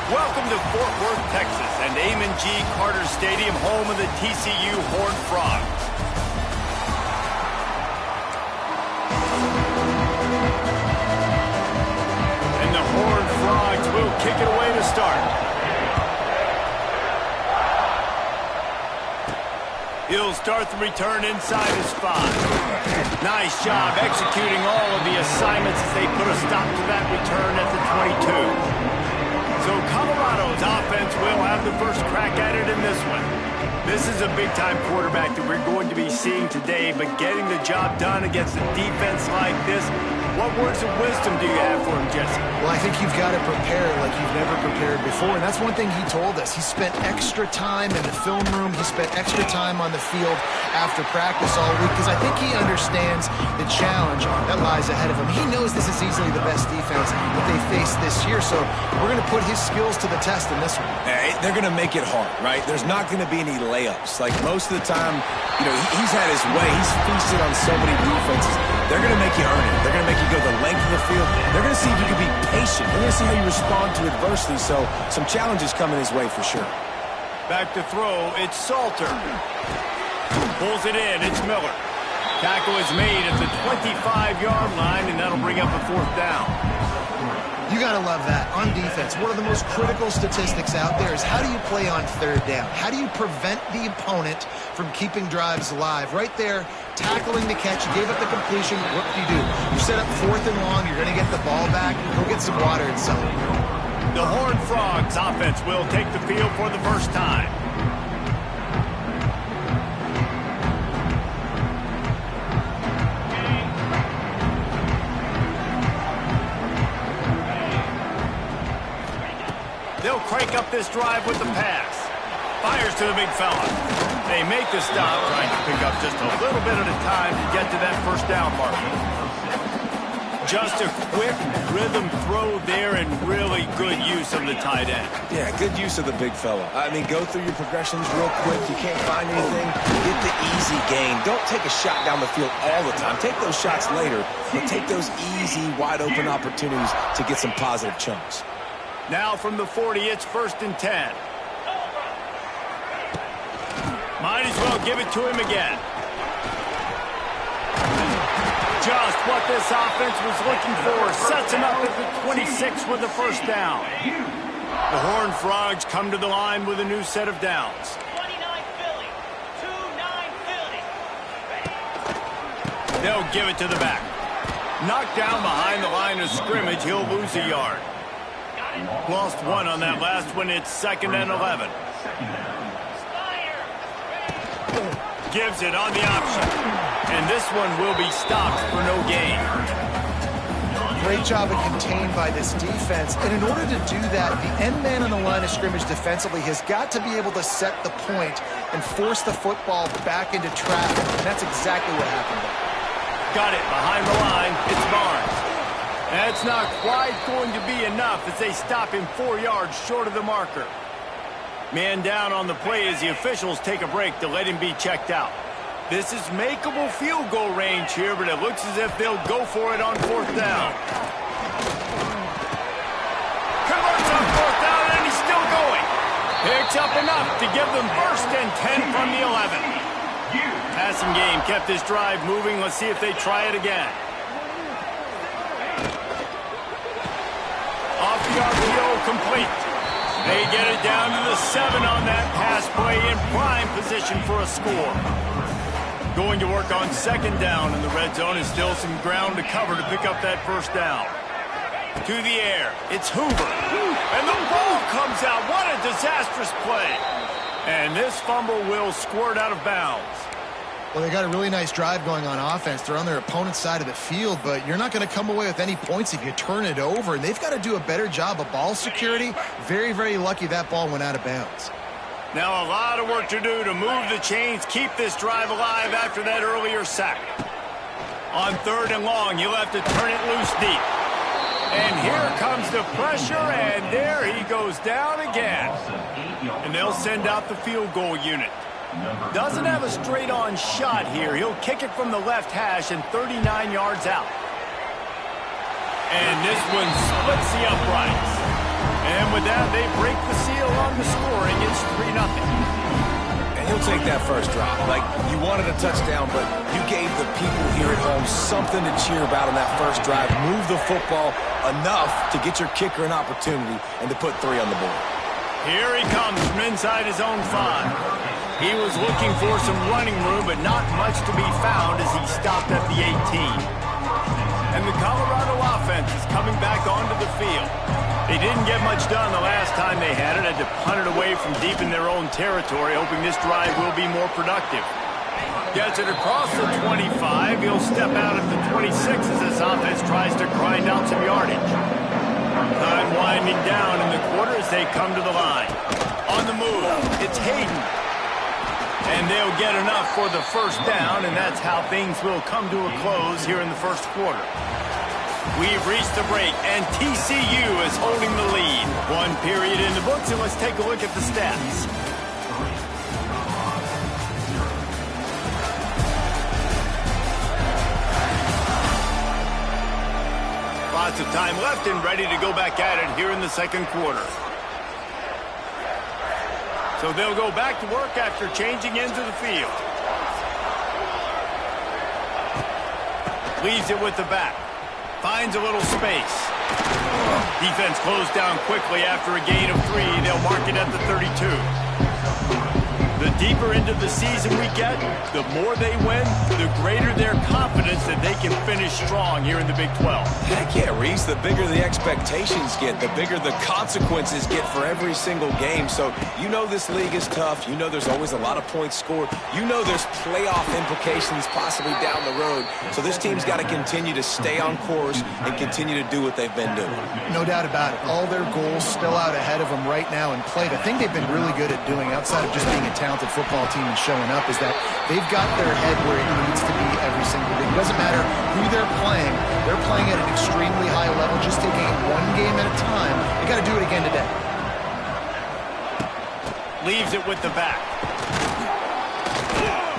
Welcome to Fort Worth, Texas, and Amon G. Carter Stadium, home of the TCU Horned Frogs. And the Horned Frogs will kick it away to start. He'll start the return inside his 5. Nice job executing all of the assignments as they put a stop to that return at the 22. So Colorado's offense will have the first crack at it in this one. This is a big-time quarterback that we're going to be seeing today, but getting the job done against a defense like this, what words of wisdom do you have for him, Jesse? Well, I think you've got to prepare like you've never prepared before, and that's one thing he told us. He spent extra time in the film room. He spent extra time on the field after practice all week because I think he understands the challenge that lies ahead of him. He knows this is easily the best defense that they face this year, so we're going to put his skills to the test in this one. They're going to make it hard, right? There's not going to be any layups. Like most of the time, he's had his way. He's feasted on so many defenses. They're going to make you earn it. They're going to make you go the length of the field. They're going to see if you can be patient. They're going to see how you respond to adversity. So some challenges coming his way for sure. Back to throw, it's Salter. Pulls it in, it's Miller. Tackle is made at the 25-yard line, and that'll bring up a 4th down. You got to love that. On defense, one of the most critical statistics out there is how do you play on 3rd down? How do you prevent the opponent from keeping drives alive? Right there, tackling the catch, you gave up the completion, what do? You set up 4th and long, you're going to get the ball back, go get some water inside. The Horned Frogs offense will take the field for the first time. They'll crank up this drive with the pass. Fires to the big fella. They make the stop, trying to pick up just a little bit at a time to get to that 1st down marker. Just a quick rhythm throw there and really good use of the tight end. Yeah, good use of the big fella. I mean, go through your progressions real quick. You can't find anything. Get the easy gain. Don't take a shot down the field all the time. Take those shots later, but take those easy, wide-open opportunities to get some positive chunks. Now from the 40, it's 1st and 10. Might as well give it to him again. Just what this offense was looking for. Sets him up at the 26 with the 1st down. The Horned Frogs come to the line with a new set of downs. 29 Philly. 2-9 Philly. They'll give it to the back. Knocked down behind the line of scrimmage, he'll lose a yard. Lost 1 on that last one. It's 2nd and 11. Gives it on the option. And this one will be stopped for no gain. Great job of contained by this defense. And in order to do that, the end man on the line of scrimmage defensively has got to be able to set the point and force the football back into traffic. And that's exactly what happened there. Got it behind the line. It's Barnes. That's not quite going to be enough as they stop him 4 yards short of the marker. Man down on the play as the officials take a break to let him be checked out. This is makeable field goal range here, but it looks as if they'll go for it on 4th down. Converts on 4th down, and he's still going. Picks up enough to give them 1st and 10 from the 11. Passing game kept this drive moving. Let's see if they try it again. Off the RPO, complete. They get it down to the 7 on that pass play, in prime position for a score. Going to work on 2nd down in the red zone, and still some ground to cover to pick up that 1st down. To the air, it's Hoover. And the ball comes out. What a disastrous play. And this fumble will squirt out of bounds. Well, they got a really nice drive going on offense. They're on their opponent's side of the field, but you're not going to come away with any points if you turn it over. And they've got to do a better job of ball security. Very, very lucky that ball went out of bounds. Now a lot of work to do to move the chains, keep this drive alive after that earlier sack. On 3rd and long, you'll have to turn it loose deep. And here comes the pressure, and there he goes down again. And they'll send out the field goal unit. Doesn't have a straight-on shot here. He'll kick it from the left hash and 39 yards out. And this one splits the uprights. And with that, they break the seal on the scoring. It's 3-0. And he'll take that first drive. Like, you wanted a touchdown, but you gave the people here at home something to cheer about on that first drive. Move the football enough to get your kicker an opportunity and to put 3 on the board. Here he comes from inside his own 5. He was looking for some running room, but not much to be found as he stopped at the 18. And the Colorado offense is coming back onto the field. They didn't get much done the last time they had it. Had to punt it away from deep in their own territory, hoping this drive will be more productive. Gets it across the 25. He'll step out at the 26 as this offense tries to grind out some yardage. Time winding down in the quarter as they come to the line. On the move, it's Hayden. And they'll get enough for the first down, and that's how things will come to a close here in the first quarter. We've reached the break, and TCU is holding the lead. 1 period in the books, and let's take a look at the stats. Lots of time left and ready to go back at it here in the second quarter. So they'll go back to work after changing into the field. Leaves it with the back. Finds a little space. Defense closed down quickly after a gain of 3. They'll mark it at the 32. The deeper into the season we get, the more they win, the greater their confidence that they can finish strong here in the Big 12. Heck yeah, Reese. The bigger the expectations get, the bigger the consequences get for every single game. So you know this league is tough. You know there's always a lot of points scored. You know there's playoff implications possibly down the road. So this team's got to continue to stay on course and continue to do what they've been doing. No doubt about it. All their goals still out ahead of them right now in play. The thing they've been really good at doing, outside of just being a talented football team and showing up, is that they've got their head where it needs to be every single week. It doesn't matter who they're playing. They're playing at an extremely high level, just taking it 1 game at a time. They got to do it again today. Leaves it with the back.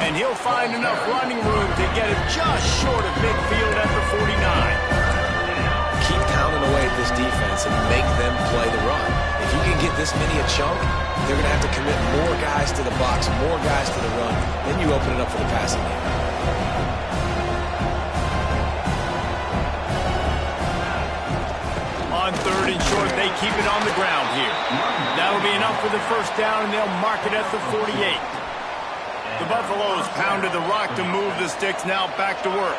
And he'll find enough running room to get it just short of midfield at the 49. Keep pounding away at this defense and make them play the run. If you can get this many a chunk, they're going to have to commit more guys to the box, more guys to the run. Then you open it up for the passing game. On 3rd and short, they keep it on the ground here. That'll be enough for the first down, and they'll mark it at the 48. The Buffaloes pounded the rock to move the sticks, now back to work.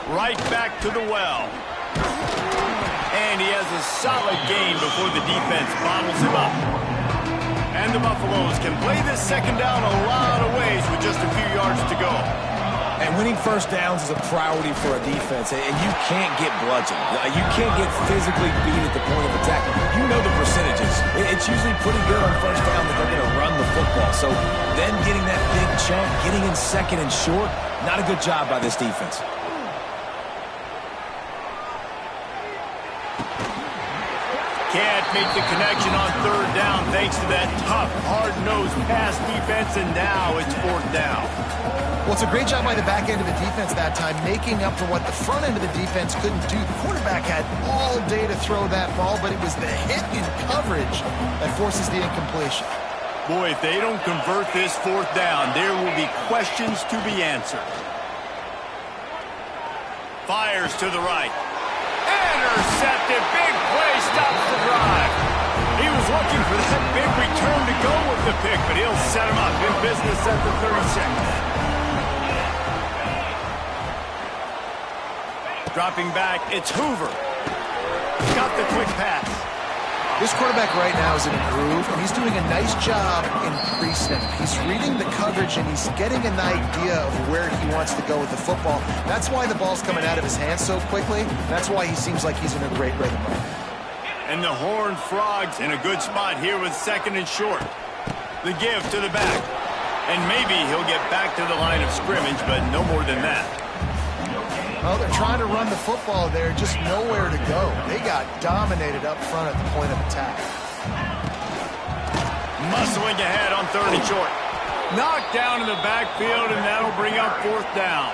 Right back to the well. And he has a solid gain before the defense bottles him up. And the Buffaloes can play this second down a lot of ways with just a few yards to go. And winning first downs is a priority for a defense, and you can't get bludgeoned. You can't get physically beat at the point of attack. You know the percentages. It's usually pretty good on first down that they're going to run the football. So then getting that big chunk, getting in second and short, not a good job by this defense. Can't make the connection on 3rd down thanks to that tough, hard-nosed pass defense, and now it's 4th down. Well, it's a great job by the back end of the defense that time, making up for what the front end of the defense couldn't do. The quarterback had all day to throw that ball, but it was the hit in coverage that forces the incompletion. Boy, if they don't convert this 4th down, there will be questions to be answered. Fires to the right. Intercepted. Big play stops the drive. He was looking for that big return to go with the pick, but he'll set him up in business at the 36. Dropping back, it's Hoover. Got the quick pass. This quarterback right now is in a groove, and he's doing a nice job in pre-snap. He's reading the coverage, and he's getting an idea of where he wants to go with the football. That's why the ball's coming out of his hands so quickly. That's why he seems like he's in a great rhythm right now. And the Horned Frogs in a good spot here with 2nd and short. The give to the back. And maybe he'll get back to the line of scrimmage, but no more than that. Well, they're trying to run the football there, just nowhere to go. They got dominated up front at the point of attack. Muscling ahead on 3rd and short. Knocked down in the backfield, and that'll bring up 4th down.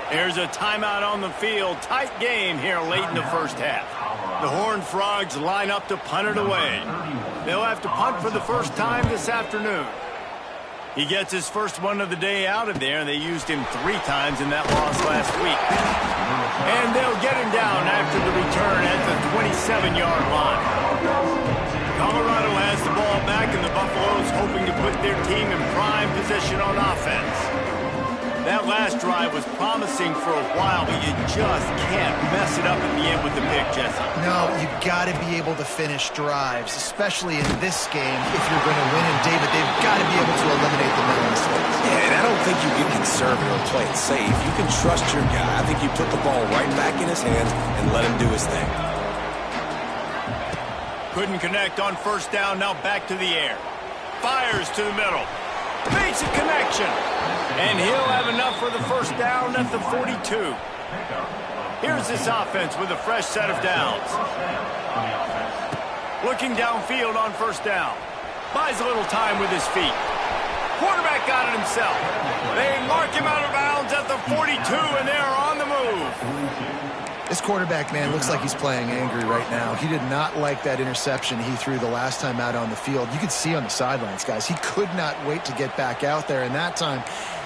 There's a timeout on the field. Tight game here late in the first half. The Horned Frogs line up to punt it away. They'll have to punt for the first time this afternoon. He gets his first one of the day out of there, and they used him 3 times in that loss last week. And they'll get him down after the return at the 27-yard line. Colorado has the ball back, and the Buffaloes hoping to put their team in prime position on offense. That last drive was promising for a while, but you just can't mess it up at the end with the pick, Jesse. No, you've got to be able to finish drives, especially in this game if you're going to win. And, David, they've got to be able to eliminate the mental mistakes. Yeah, and I don't think you get conservative or play it safe. You can trust your guy. I think you put the ball right back in his hands and let him do his thing. Couldn't connect on first down, now back to the air. Fires to the middle. Makes a connection. And he'll have enough for the first down at the 42. Here's this offense with a fresh set of downs. Looking downfield on first down. Buys a little time with his feet. Quarterback got it himself. They mark him out of bounds at the 42, and they are on the move. This quarterback, man, looks like he's playing angry right now. He did not like that interception he threw the last time out on the field. You could see on the sidelines, guys, he could not wait to get back out there. And that time,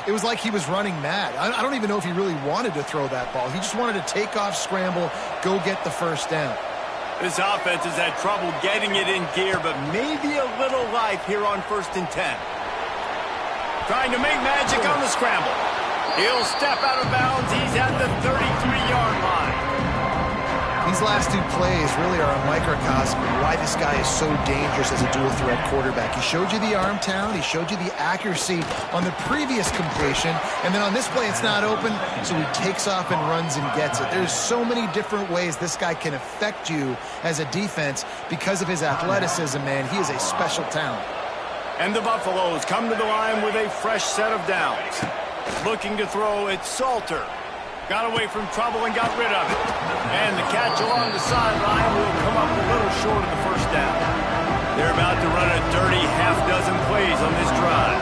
it was like he was running mad. I don't even know if he really wanted to throw that ball. He just wanted to take off, scramble, go get the first down. This offense has had trouble getting it in gear, but maybe a little life here on 1st and 10. Trying to make magic on the scramble. He'll step out of bounds. He's at the 33-yard line. These last 2 plays really are a microcosm of why this guy is so dangerous as a dual-threat quarterback. He showed you the arm talent. He showed you the accuracy on the previous completion. And then on this play, it's not open, so he takes off and runs and gets it. There's so many different ways this guy can affect you as a defense because of his athleticism, man. He is a special talent. And the Buffaloes come to the line with a fresh set of downs. Looking to throw, it's Salter. Got away from trouble and got rid of it. And the catch along the sideline will come up a little short of the first down. They're about to run a dirty half-dozen plays on this drive.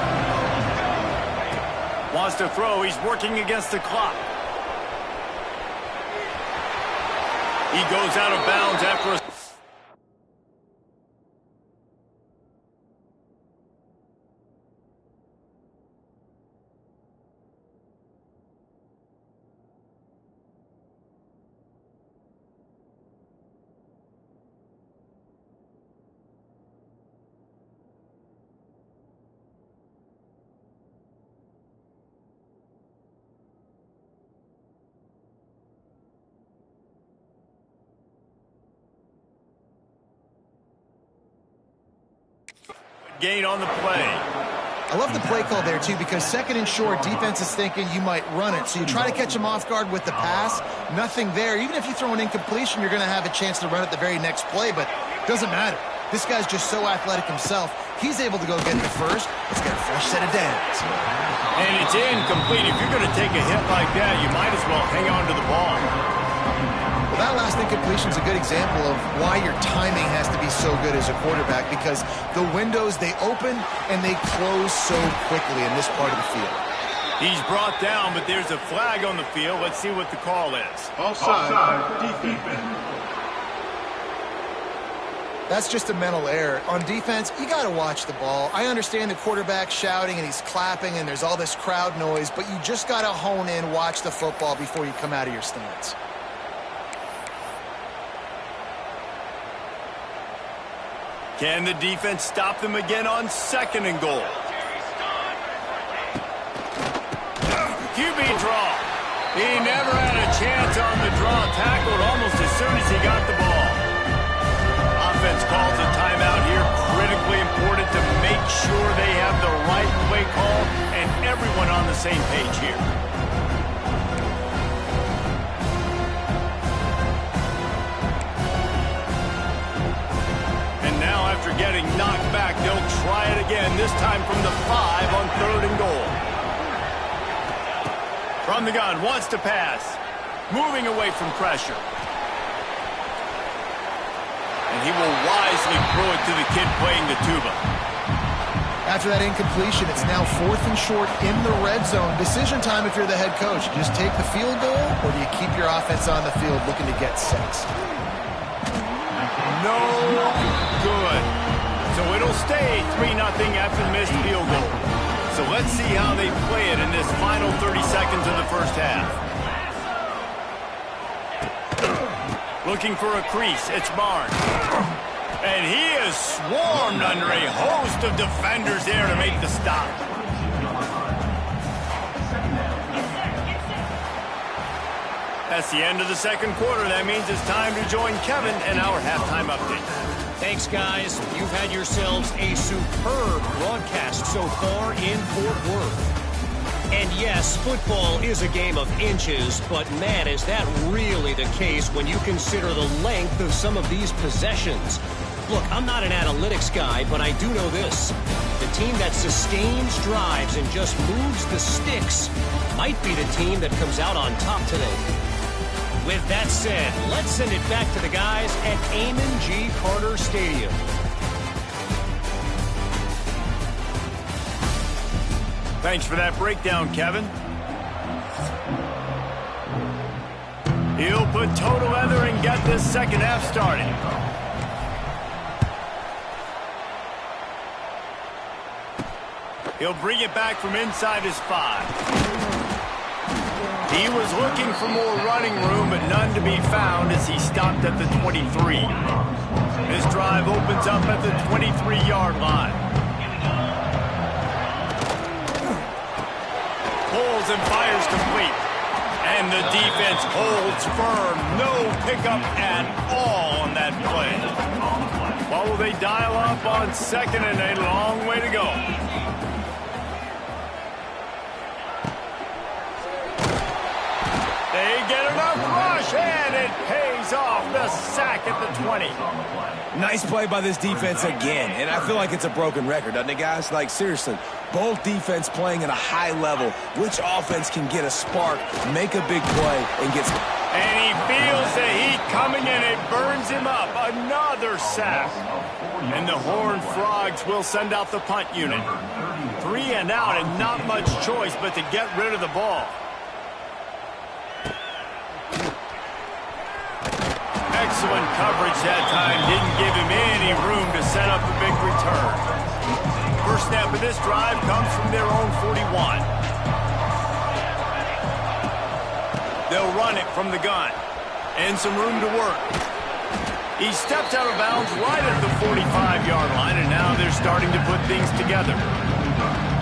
Wants to throw. He's working against the clock. He goes out of bounds after a... gain on the play. I love the play call there, too, because 2nd and short, defense is thinking you might run it. So you try to catch him off guard with the pass. Nothing there. Even if you throw an incompletion, you're going to have a chance to run it the very next play, but it doesn't matter. This guy's just so athletic himself. He's able to go get the first. Let's get a fresh set of downs. And it's incomplete. If you're going to take a hit like that, you might as well hang on to the ball. Well, that last incompletion is a good example of why your timing has to be so good as a quarterback, because the windows, they open and they close so quickly in this part of the field. He's brought down, but there's a flag on the field. Let's see what the call is. Offside, defense. That's just a mental error. On defense, you got to watch the ball. I understand the quarterback shouting and he's clapping and there's all this crowd noise, but you just got to hone in, watch the football before you come out of your stance. Can the defense stop them again on 2nd and goal? QB draw. He never had a chance on the draw. Tackled almost as soon as he got the ball. Offense calls a timeout here. Critically important to make sure they have the right play call and everyone on the same page here. After getting knocked back, they'll try it again, this time from the 5 on 3rd and goal. From the gun, wants to pass. Moving away from pressure. And he will wisely throw it to the kid playing the tuba. After that incompletion, it's now 4th and short in the red zone. Decision time if you're the head coach. You just take the field goal, or do you keep your offense on the field looking to get 6? No good. So it'll stay 3-0 after the missed field goal. So let's see how they play it in this final 30 seconds of the first half. Looking for a crease, it's Barnes. And he is swarmed under a host of defenders there to make the stop. That's the end of the second quarter. That means it's time to join Kevin and our halftime update. Thanks, guys. You've had yourselves a superb broadcast so far in Fort Worth. And yes, football is a game of inches, but man, is that really the case when you consider the length of some of these possessions. Look, I'm not an analytics guy, but I do know this. The team that sustains drives and just moves the sticks might be the team that comes out on top today. With that said, let's send it back to the guys at Amon G. Carter Stadium. Thanks for that breakdown, Kevin. He'll put toe to leather and get this second half started. He'll bring it back from inside his 5. He was looking for more running room, but none to be found as he stopped at the 23. This drive opens up at the 23-yard line. Pulls and fires complete. And the defense holds firm. No pickup at all on that play. What will they dial up on second and a long way to go? They get enough rush, and it pays off. The sack at the 20. Nice play by this defense again, and I feel like it's a broken record, doesn't it, guys? Like, seriously, both defense playing at a high level. Which offense can get a spark, make a big play, and gets... And he feels the heat coming, and it burns him up. Another sack. And the Horned Frogs will send out the punt unit. 3 and out, and not much choice but to get rid of the ball. Excellent coverage that time. Didn't give him any room to set up a big return. First snap of this drive comes from their own 41. They'll run it from the gun. And some room to work. He stepped out of bounds right at the 45-yard line, and now they're starting to put things together.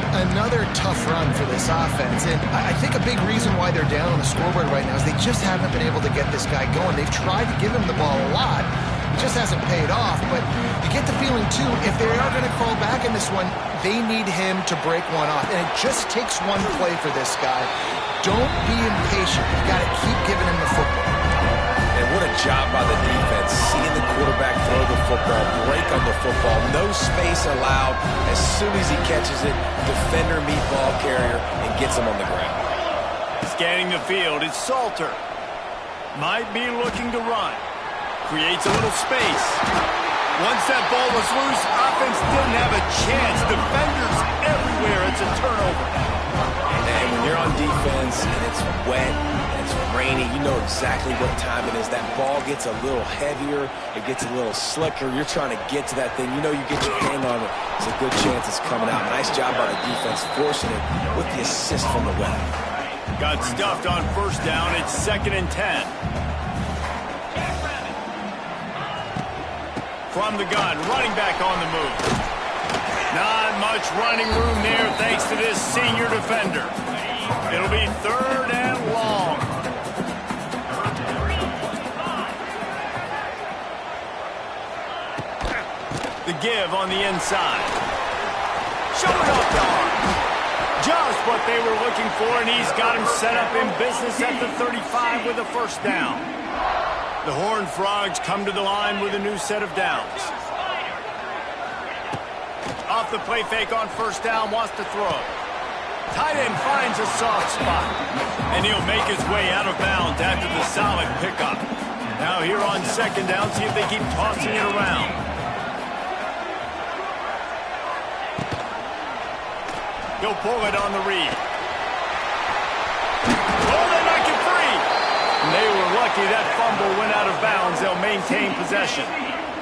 Another tough run for this offense, and I think a big reason why they're down on the scoreboard right now is they just haven't been able to get this guy going. They've tried to give him the ball a lot. It just hasn't paid off, but you get the feeling, too, if they are going to crawl back in this one, they need him to break one off, and it just takes one play for this guy. Don't be impatient. You got to keep giving him the football. And what a job by the defense, seeing the quarterback throw the football, break on the football, no space allowed. As soon as he catches it, defender meet ball carrier and gets him on the ground. Scanning the field, it's Salter. Might be looking to run. Creates a little space. Once that ball was loose, offense didn't have a chance. Defenders everywhere, it's a turnover. And when you're on defense and it's wet, it's rainy, you know exactly what time it is. That ball gets a little heavier, it gets a little slicker. You're trying to get to that thing. You know you get your hand on it. It's a good chance it's coming out. Nice job by the defense forcing it with the assist from the ref. Got stuffed on first down. It's 2nd and 10. From the gun, running back on the move. Not much running room there thanks to this senior defender. It'll be 3rd and long. The give on the inside. Showing off the arm. Just what they were looking for, and he's got him set up in business at the 35 with a first down. The Horned Frogs come to the line with a new set of downs. Off the play fake on first down, wants to throw. Tight end finds a soft spot, and he'll make his way out of bounds after the solid pickup. Now here on 2nd down, see if they keep tossing it around. He'll pull it on the read. Oh, they knock it free. And they were lucky that fumble went out of bounds. They'll maintain possession.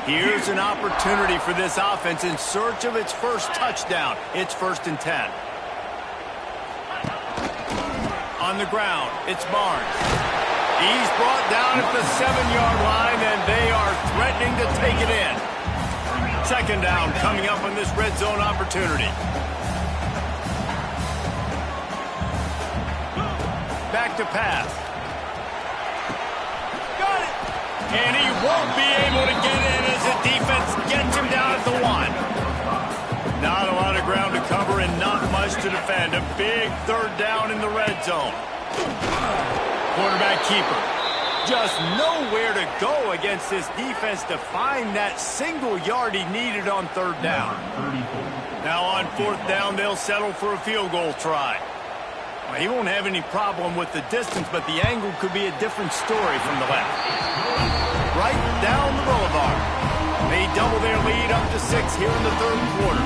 Here's an opportunity for this offense in search of its first touchdown. It's 1st and 10. On the ground, it's Barnes. He's brought down at the 7-yard line, and they are threatening to take it in. 2nd down coming up on this red zone opportunity. Back to pass. Got it. And he won't be able to get in as the defense gets him down at the 1. Not a lot of ground to cover and not much to defend. A big 3rd down in the red zone. Quarterback keeper. Just nowhere to go against this defense to find that single yard he needed on 3rd down. Now on 4th down, they'll settle for a field goal try. Well, he won't have any problem with the distance, but the angle could be a different story from the left. Right down the boulevard. They double their lead up to 6 here in the 3rd quarter.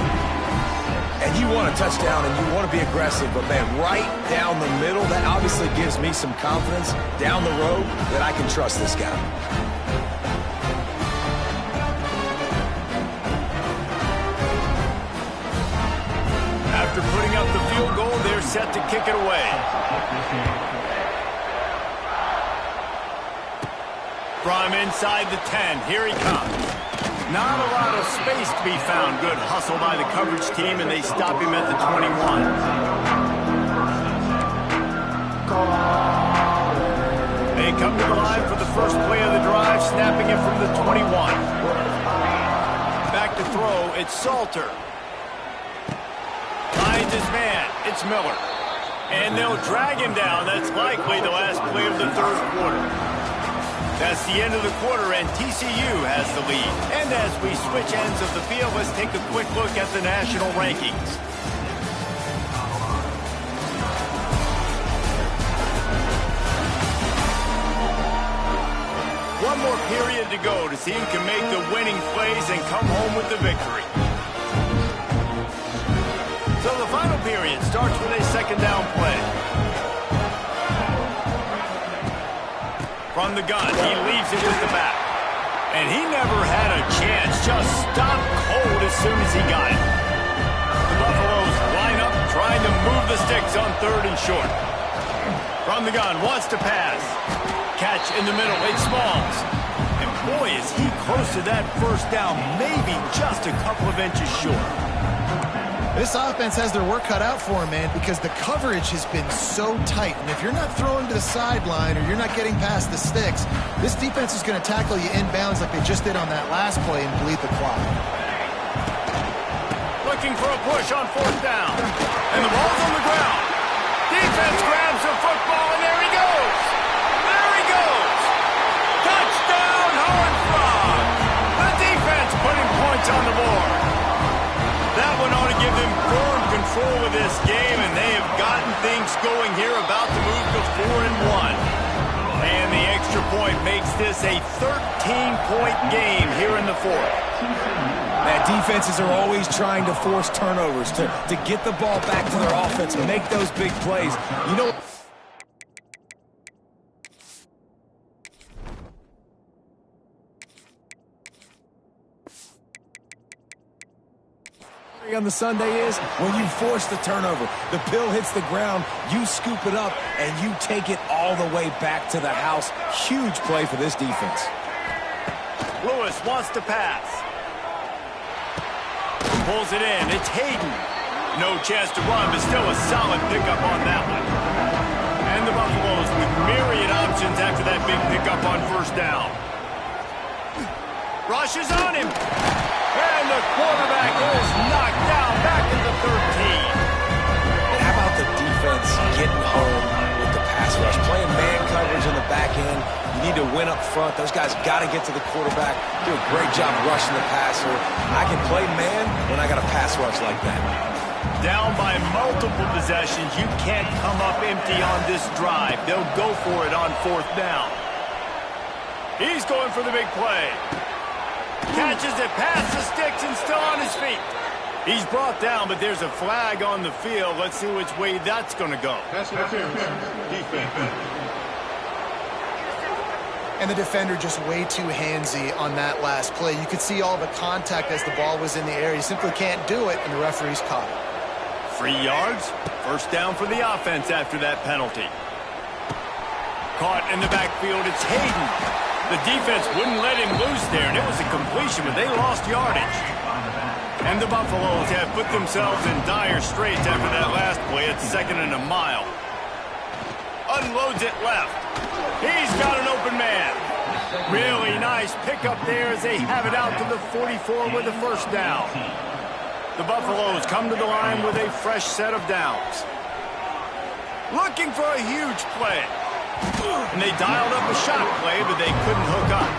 And you want a touchdown and you want to be aggressive, but man, right down the middle, that obviously gives me some confidence down the road that I can trust this guy. After putting up the field goal, they're set to kick it away. From inside the 10, here he comes. Not a lot of space to be found. Good hustle by the coverage team, and they stop him at the 21. They come to the line for the first play of the drive, snapping it from the 21. Back to throw, it's Salter. Finds his man, it's Miller. And they'll drag him down. That's likely the last play of the 3rd quarter. That's the end of the quarter, and TCU has the lead. And as we switch ends of the field, let's take a quick look at the national rankings. One more period to go to see who can make the winning plays and come home with the victory. So the final period starts with a 2nd down play. From the gun, he leaves it with the back. And he never had a chance, just stopped cold as soon as he got it. The Buffaloes line up, trying to move the sticks on 3rd and short. From the gun, wants to pass. Catch in the middle, it's Smalls. And boy, is he close to that 1st down, maybe just a couple of inches short. This offense has their work cut out for them, man, because the coverage has been so tight. And if you're not throwing to the sideline or you're not getting past the sticks, this defense is going to tackle you inbounds like they just did on that last play and bleed the clock. Looking for a push on 4th down. And the ball's on the ground. Defense grabs the football, and there he goes. There he goes. Touchdown, Horned Frog. The defense putting points on the board. That one ought to give them firm control of this game, and they have gotten things going here, about to move to 4-1. And the extra point makes this a 13-point game here in the 4th. That defenses are always trying to force turnovers, to get the ball back to their offense, make those big plays. You know, on the Sunday is when you force the turnover. The pill hits the ground, you scoop it up, and you take it all the way back to the house. Huge play for this defense. Lewis wants to pass. Pulls it in. It's Hayden. No chance to run, but still a solid pickup on that one. And the Buffaloes with myriad options after that big pickup on 1st down. Rushes on him. And the quarterback is knocked down back at the 13. How about the defense getting home with the pass rush? Playing man coverage in the back end. You need to win up front. Those guys got to get to the quarterback. Do a great job rushing the passer. I can play man when I got a pass rush like that. Down by multiple possessions. You can't come up empty on this drive. They'll go for it on 4th down. He's going for the big play. Catches it past the sticks and still on his feet. He's brought down, but there's a flag on the field. Let's see which way that's going to go. Pass interference. Defense. And the defender just way too handsy on that last play. You could see all the contact as the ball was in the air. He simply can't do it, and the referee's caught it. 3 yards. First down for the offense after that penalty. Caught in the backfield. It's Hayden. The defense wouldn't let him loose there, and it was a completion, but they lost yardage. And the Buffaloes have put themselves in dire straits after that last play at 2nd and a mile. Unloads it left. He's got an open man. Really nice pickup there as they have it out to the 44 with the first down. The Buffaloes come to the line with a fresh set of downs. Looking for a huge play. And they dialed up a shot play, but they couldn't hook up.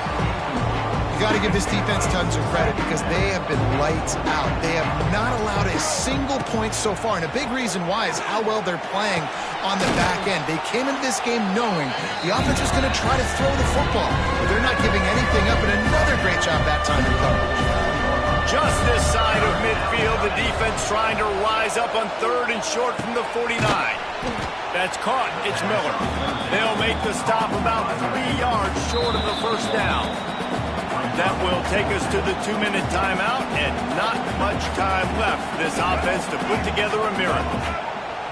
You got to give this defense tons of credit because they have been lights out. They have not allowed a single point so far, and a big reason why is how well they're playing on the back end. They came into this game knowing the offense was going to try to throw the football, but they're not giving anything up, and another great job that time in coverage. Just this side of midfield, the defense trying to rise up on 3rd and short from the 49. That's caught. It's Miller. They'll make the stop about 3 yards short of the first down. That will take us to the 2-minute timeout, and not much time left for this offense to put together a miracle.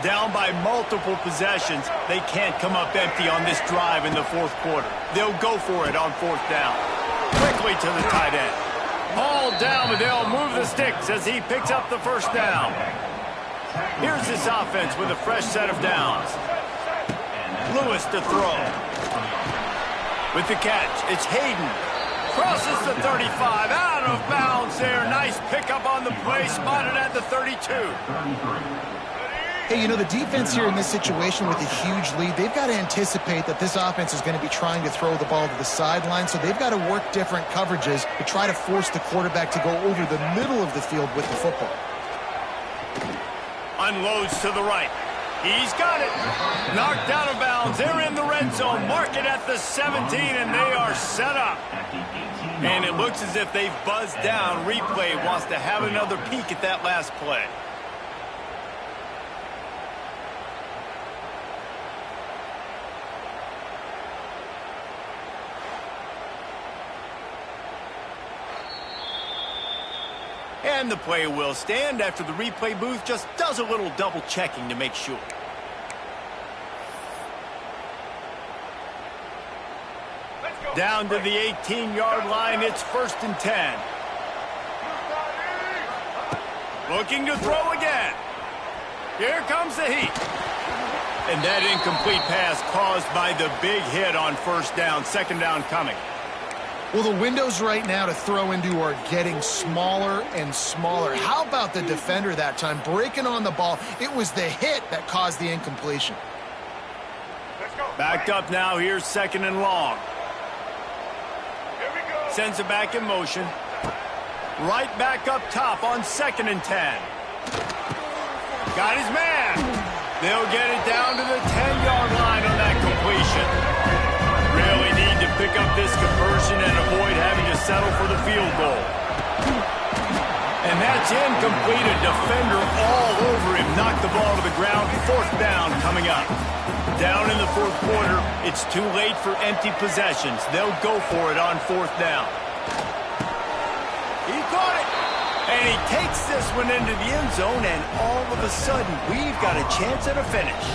Down by multiple possessions, they can't come up empty on this drive in the 4th quarter. They'll go for it on 4th down. Quickly to the tight end. Ball down, but they'll move the sticks as he picks up the first down. Here's this offense with a fresh set of downs. Lewis to throw. With the catch, it's Hayden. Crosses the 35, out of bounds there. Nice pickup on the play, spotted at the 32. Hey, you know, the defense here in this situation with a huge lead, they've got to anticipate that this offense is going to be trying to throw the ball to the sideline, so they've got to work different coverages to try to force the quarterback to go over the middle of the field with the football. Unloads to the right. He's got it. Knocked out of bounds. They're in the red zone. Mark it at the 17, and they are set up. And it looks as if they've buzzed down. Replay wants to have another peek at that last play. And the play will stand after the replay booth just does a little double checking to make sure. Down to the 18-yard line, it's 1st and 10. Looking to throw again. Here comes the heat. And that incomplete pass caused by the big hit on 1st down, 2nd down coming. Well, the windows right now to throw into are getting smaller and smaller. How about the defender that time breaking on the ball? It was the hit that caused the incompletion. Backed up now. Here's 2nd and long. Sends it back in motion. Right back up top on 2nd and 10. Got his man. They'll get it down to the 10-yard line on that completion. Really need to pick up this conversion and avoid having to settle for the field goal. And that's incomplete. A defender all over him. Knocked the ball to the ground. 4th down coming up. Down in the 4th quarter, it's too late for empty possessions. They'll go for it on 4th down. He caught it. And he takes this one into the end zone, and all of a sudden, we've got a chance at a finish.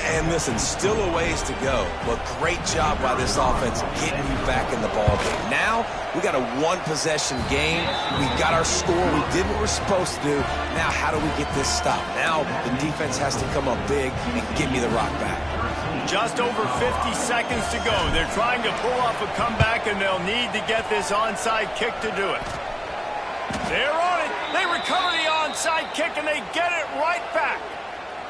And listen, still a ways to go, but great job by this offense getting you back in the ball game. Now, we got a 1-possession game. We got our score. We did what we're supposed to do. Now, how do we get this stopped? Now, the defense has to come up big and give me the rock back. Just over 50 seconds to go. They're trying to pull off a comeback, and they'll need to get this onside kick to do it. They're on it. They recover the onside kick, and they get it right back.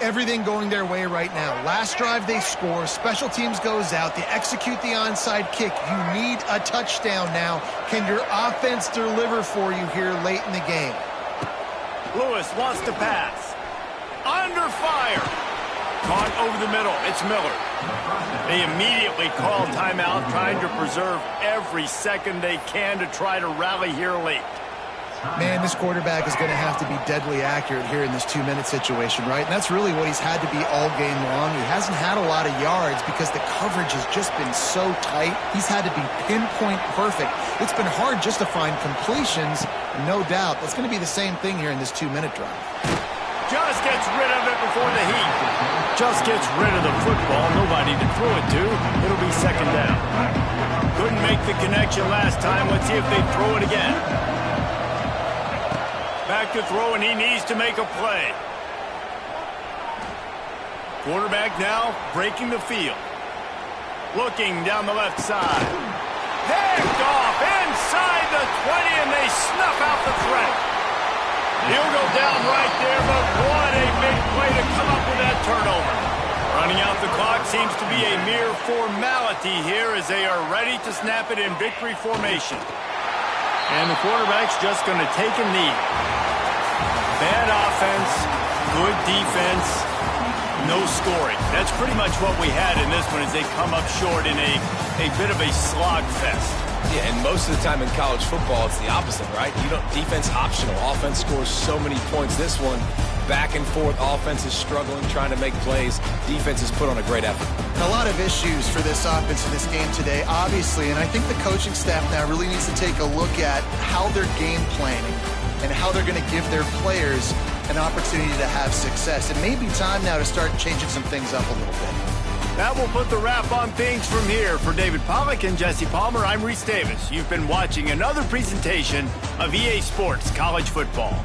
Everything going their way right now. Last drive they score. Special teams goes out. They execute the onside kick. You need a touchdown now. Can your offense deliver for you here late in the game? Lewis wants to pass. Under fire. Caught over the middle. It's Miller. They immediately call timeout, trying to preserve every second they can to try to rally here late. Man, this quarterback is going to have to be deadly accurate here in this 2-minute situation, right? And that's really what he's had to be all game long. He hasn't had a lot of yards because the coverage has just been so tight. He's had to be pinpoint perfect. It's been hard just to find completions, no doubt. That's going to be the same thing here in this 2-minute drive. Just gets rid of it before the heat. Just gets rid of the football. Nobody to throw it to. It'll be second down. Couldn't make the connection last time. Let's see if they throw it again. Back to throw, and he needs to make a play. Quarterback now breaking the field. Looking down the left side. Picked off inside the 20, and they snuff out the threat. He'll go down right there, but what a big play to come up with that turnover. Running out the clock seems to be a mere formality here as they are ready to snap it in victory formation. And the quarterback's just going to take a knee. Bad offense, good defense, no scoring. That's pretty much what we had in this one as they come up short in a bit of a slogfest. Yeah, and most of the time in college football, it's the opposite, right? You don't defense optional. Offense scores so many points. This one, back and forth. Offense is struggling, trying to make plays. Defense has put on a great effort. A lot of issues for this offense in this game today, obviously, and I think the coaching staff now really needs to take a look at how they're game planning and how they're going to give their players an opportunity to have success. It may be time now to start changing some things up a little bit. That will put the wrap on things from here. For David Pollack and Jesse Palmer, I'm Reese Davis. You've been watching another presentation of EA Sports College Football.